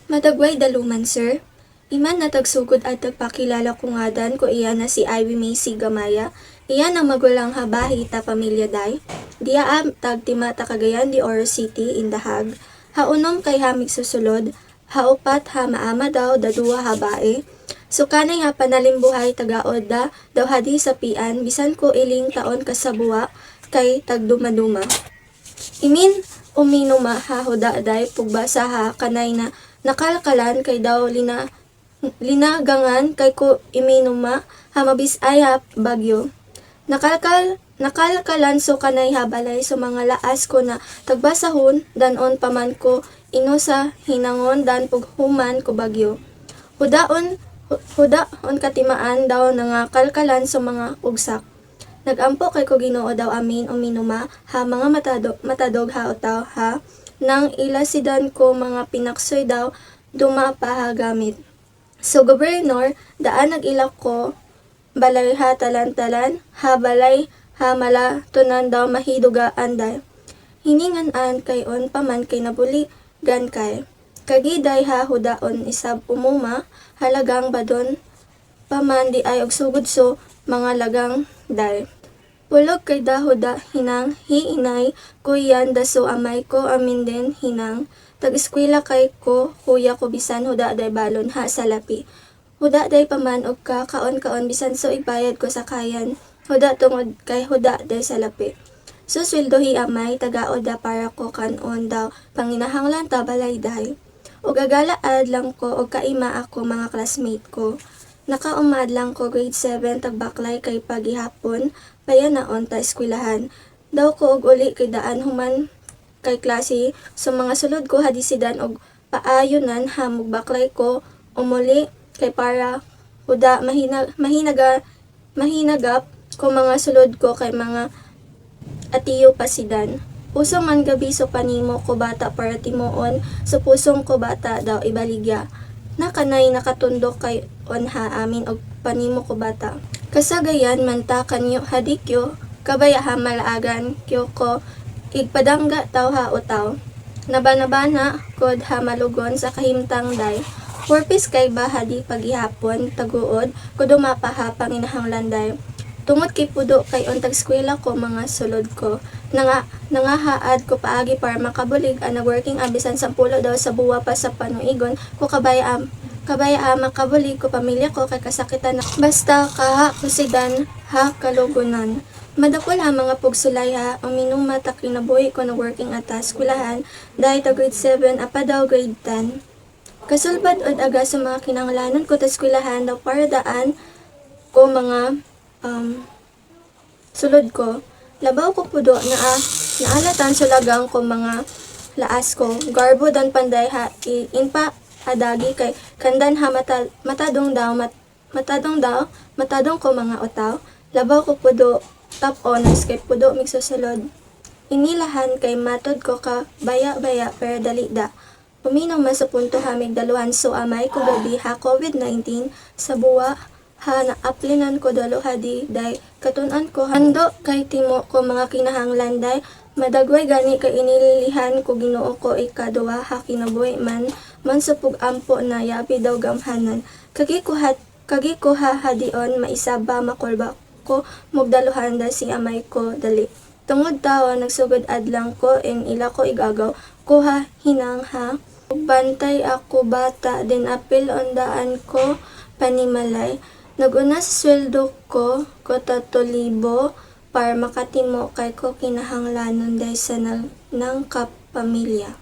Madagway daluman, sir. Iman na tagsugod at tagpakilala ko nga dan ko iya na si Ivy Macy Gamaya. Iya ang magulang habahi ta pamilya day. Diya tagtima ta Cagayan de Oro City in Dahag. Haunom kay hamig susulod. Haupat ha maama daw daduwa habae. Sukanay ha panalimbuhay tagaod daw hadi sa pian bisan ko iling taon kasabuwa kay tagdumaduma. Imin uminuma ha hudaday pugbasa ha kanay na nakalkalan kay daw linagangan kay ko iminuma ha mabisay ha bagyo. Nakalkalan so kanay habalay so mga laas ko na tagbasahon danon paman ko ino sa hinangon dan pughuman ko bagyo. Hudaon katimaan daw nga kalkalan so mga ugsak. Nagampo kay ko Ginoo daw amin uminuma ha mga matadog ha utaw ha nang ilasidan ko mga pinaksoy daw dumapa ha gamit. So gobernador daan nagilak ko balay ha talan-talan ha balay ha mala tunan daw mahiduga anday. Hiningan-an kay on paman kay nabuli gan kay. Kagiday ha hudaon isab umuma halagang badon paman di ay og sugod so mga lagang day. Pulog kay dahuda hinang hiinay kuyan daso amay ko amin din hinang tag-eskwela kay ko kuya ko bisan huda day balon ha sa lapi. Huda day paman og kaon bisan so ibayad ko sa kayan. Huda tungod kay huda day sa lapi. Susweldo hi amay tagaod da para ko kanon daw panginahanglan ta balay day. Og agalaad lang ko og kaima ako mga classmate ko. Nakaumad lang ko grade 7 tagbaklay kay pagihapon payanaon ta eskwelahan. Daw ko og uli kay daan human kay klase so mga sulod ko hadisidan og paayonan hamog baklay ko umuli kay para huda mahinagap ko mga sulod ko kay mga atiyo pasidan. Puso man gabi so panimo ko bata para timoon so pusong ko bata daw ibaligya. Nakanay nakatundok kay onha amin og panimo ko bata. Kasagayan manta kanyo hadikyo kabaya ha malaagan kyo ko igpadangga taw ha utaw. Nabanabana kod ha malugon sa kahimtang day. Purpose kay bahadi pagihapon taguod ko dumapa ha panginahanglan day. Tungod kay pudo kay ontag eskwela ko mga sulod ko. Nangahaad ko paagi para makabulig ang working abisan sa pulo daw sa buwa pa sa panuigon ko kabaya makabulig ko pamilya ko kay kasakitan na basta kaha kusidan ha kalugunan. Madakol ha mga pugsulay ha ang minuma ta kinabuhi ko na working ata eskwelahan dahil ta grade 7 apa daw grade 10. Kasulbad od aga sa mga kinanglanon ko ta eskwelahan daw para daan ko mga sulod ko. Labaw ko pudo naalatan sulagang ko mga laas ko. Garbo dan panday ha inpa adagi kay kandan ha matadong ko mga utaw. Labaw ko pudo top honors kay pudo migsusulod. Inilahan kay matod ko ka baya-baya pero dali da. Uminaw man sa punto ha migdaluhan so amay ko gabi ha COVID-19 sa buwa ha naaplinan ko dalo hadi day katunan ko hando kay timo ko mga kinahanglan day madagway gani kay inililihan ko Ginoo ko ikaduha ha kinabuhi man sa pug-ampo na yapi daw gamhanan kagi ko ha hadion maisaba makulba ko mugdaluhan da si amay ko dali tungod tawa nagsugod adlang ko en ila ko igagaw ko ha hinang ha bantay ako bata din apil ondaan ko panimalay. Naguna sa sweldo ko 3,000 para makatimo kay ko kinahanglanon day sa nang kapamilya.